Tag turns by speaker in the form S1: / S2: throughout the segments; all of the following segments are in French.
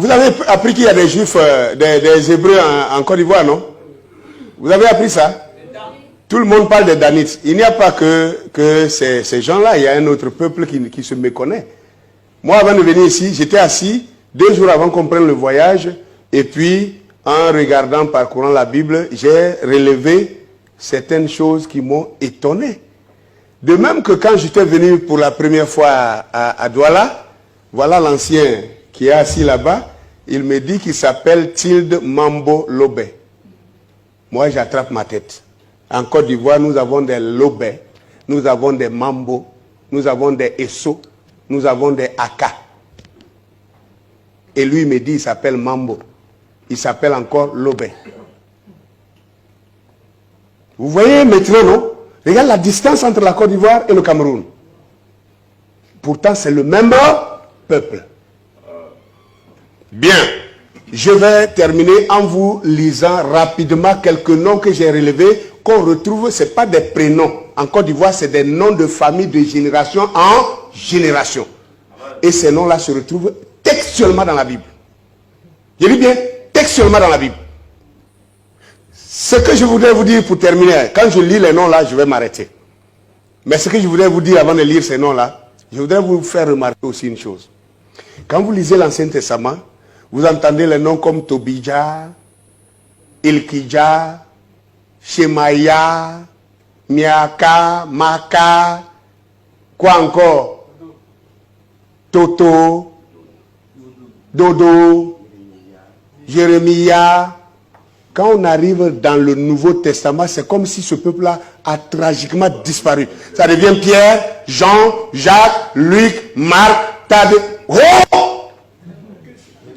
S1: Vous avez appris qu'il y a des Juifs, des Hébreux en Côte d'Ivoire, non? Vous avez appris ça? Tout le monde parle des Danites. Il n'y a pas que ces gens-là, il y a un autre peuple qui se méconnaît. Moi, avant de venir ici, j'étais assis 2 jours avant qu'on prenne le voyage, et puis, en regardant, parcourant la Bible, j'ai relevé certaines choses qui m'ont étonné. De même que quand j'étais venu pour la première fois à Douala, voilà l'ancien qui est assis là-bas, il me dit qu'il s'appelle Tilde Mambo Lobé. Moi, j'attrape ma tête. En Côte d'Ivoire, nous avons des Lobé, nous avons des Mambo, nous avons des Esso, nous avons des Aka. Et lui, il me dit, il s'appelle Mambo. Il s'appelle encore Lobé. Vous voyez maintenant, non? Regarde la distance entre la Côte d'Ivoire et le Cameroun. Pourtant, c'est le même peuple. Bien. Je vais terminer en vous lisant rapidement quelques noms que j'ai relevés, qu'on retrouve, ce n'est pas des prénoms. En Côte d'Ivoire, c'est des noms de famille de génération en génération. Et ces noms-là se retrouvent textuellement dans la Bible. Je dis bien, textuellement dans la Bible. Ce que je voudrais vous dire pour terminer, quand je lis les noms-là, je vais m'arrêter. Mais ce que je voudrais vous dire avant de lire ces noms-là, je voudrais vous faire remarquer aussi une chose. Quand vous lisez l'Ancien Testament, vous entendez les noms comme Tobija, Ilkija, Shemaya, Miaka, Maka, quoi encore? Toto, Dodo, Jérémia. Quand on arrive dans le Nouveau Testament, c'est comme si ce peuple-là a tragiquement disparu. Ça devient Pierre, Jean, Jacques, Luc, Marc, Thaddée. Oh!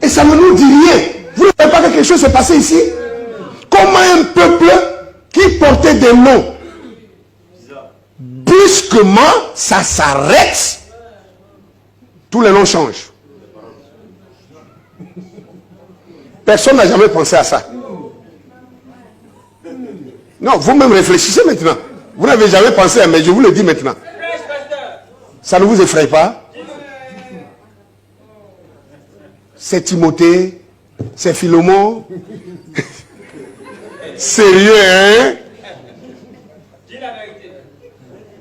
S1: Et ça ne nous dit rien. Vous ne voyez pas que quelque chose s'est passé ici? Comment un peuple qui portait des noms, brusquement, ça s'arrête, tous les noms changent. Personne n'a jamais pensé à ça. Non, vous-même réfléchissez maintenant. Vous n'avez jamais pensé, mais je vous le dis maintenant. Ça ne vous effraie pas? C'est Timothée, c'est Philomon. Sérieux, hein?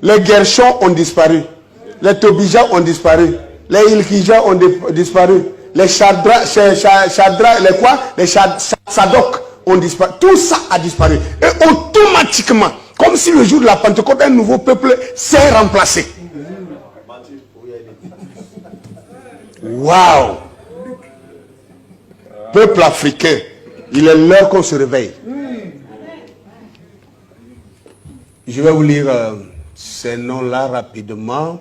S1: Les Gershon ont disparu. Les Tobija ont disparu. Les Ilkija ont disparu. Les Shadra, les quoi? Les Sadok ont disparu. Tout ça a disparu. Et automatiquement, comme si le jour de la Pentecôte, un nouveau peuple s'est remplacé. Waouh! Peuple africain, il est l'heure qu'on se réveille. Je vais vous lire ces noms-là rapidement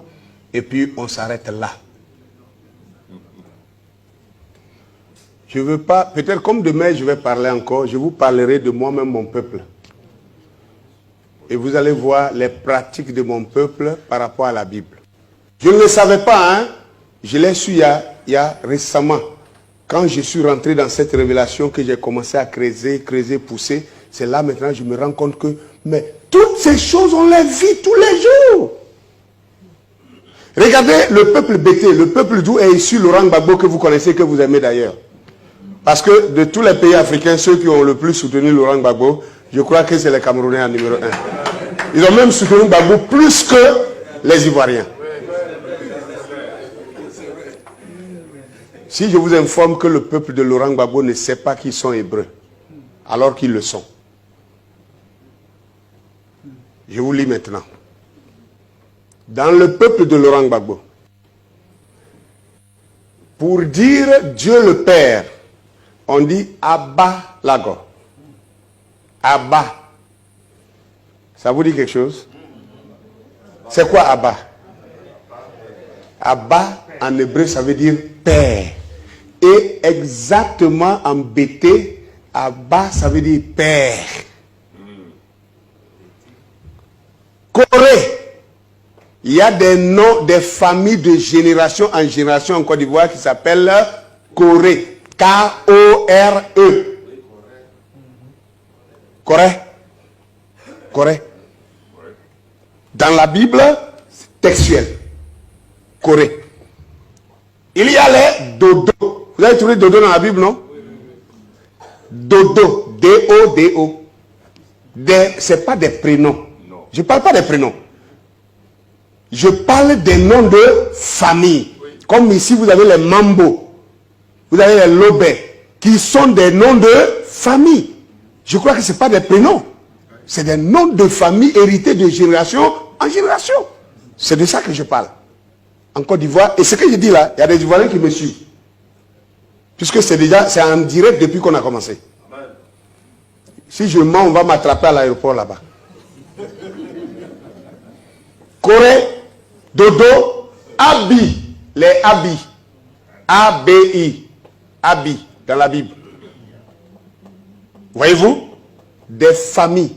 S1: et puis on s'arrête là. Je ne veux pas, peut-être comme demain je vais parler encore, je vous parlerai de moi-même, mon peuple. Et vous allez voir les pratiques de mon peuple par rapport à la Bible. Je ne le savais pas, hein? Je l'ai su il y a récemment. Quand je suis rentré dans cette révélation que j'ai commencé à creuser, pousser, c'est là maintenant que je me rends compte que, mais toutes ces choses, on les vit tous les jours. Regardez le peuple Bété, le peuple d'où est issu Laurent Gbagbo que vous connaissez, que vous aimez d'ailleurs. Parce que de tous les pays africains, ceux qui ont le plus soutenu Laurent Gbagbo, je crois que c'est les Camerounais en numéro 1. Ils ont même soutenu Gbagbo plus que les Ivoiriens. Si je vous informe que le peuple de Laurent Gbagbo ne sait pas qu'ils sont hébreux, alors qu'ils le sont. Je vous lis maintenant. Dans le peuple de Laurent Gbagbo, pour dire Dieu le Père, on dit Abba Lago. Abba. Ça vous dit quelque chose? C'est quoi Abba? Abba, en hébreu, ça veut dire Père. Et exactement en Bété, Abba, ça veut dire Père. Corée. Il y a des noms, des familles de génération en génération en Côte d'Ivoire qui s'appellent Corée. K-O-R-E. Corée. Corée. Dans la Bible, c'est textuel. Corée. Il y a les dodo. Vous avez trouvé dodo dans la Bible, non? Dodo. D-O-D-O. Ce n'est pas des prénoms. Je ne parle pas des prénoms. Je parle des noms de famille. Comme ici, vous avez les Mambo. Vous avez les Lobé. Qui sont des noms de famille. Je crois que ce n'est pas des prénoms. C'est des noms de famille hérités de génération en génération. C'est de ça que je parle. En Côte d'Ivoire. Et ce que je dis là, il y a des Ivoiriens qui me suivent. Puisque c'est en direct depuis qu'on a commencé. Si je mens, on va m'attraper à l'aéroport là-bas. Corée, Dodo, Abi. Les Abi. A-B-I. Abi, dans la Bible. Voyez-vous? Des familles.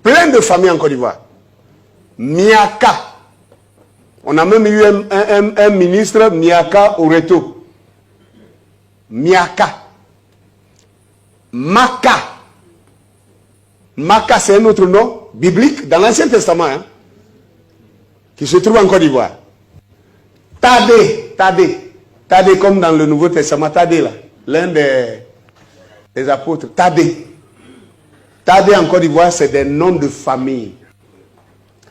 S1: Plein de familles en Côte d'Ivoire. Miaka. On a même eu un ministre, Miaka Oreto. Miaka. Maka. Maka, c'est un autre nom biblique dans l'Ancien Testament, hein, qui se trouve en Côte d'Ivoire. Tadé. Tadé. Tadé comme dans le Nouveau Testament. Tadé, là. L'un des apôtres. Tadé. Tadé en Côte d'Ivoire, c'est des noms de famille.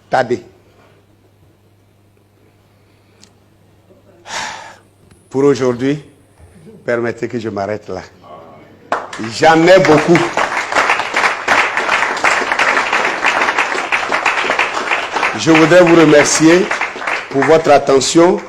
S1: Tadé. Pour aujourd'hui, permettez que je m'arrête là. J'en ai beaucoup. Je voudrais vous remercier pour votre attention.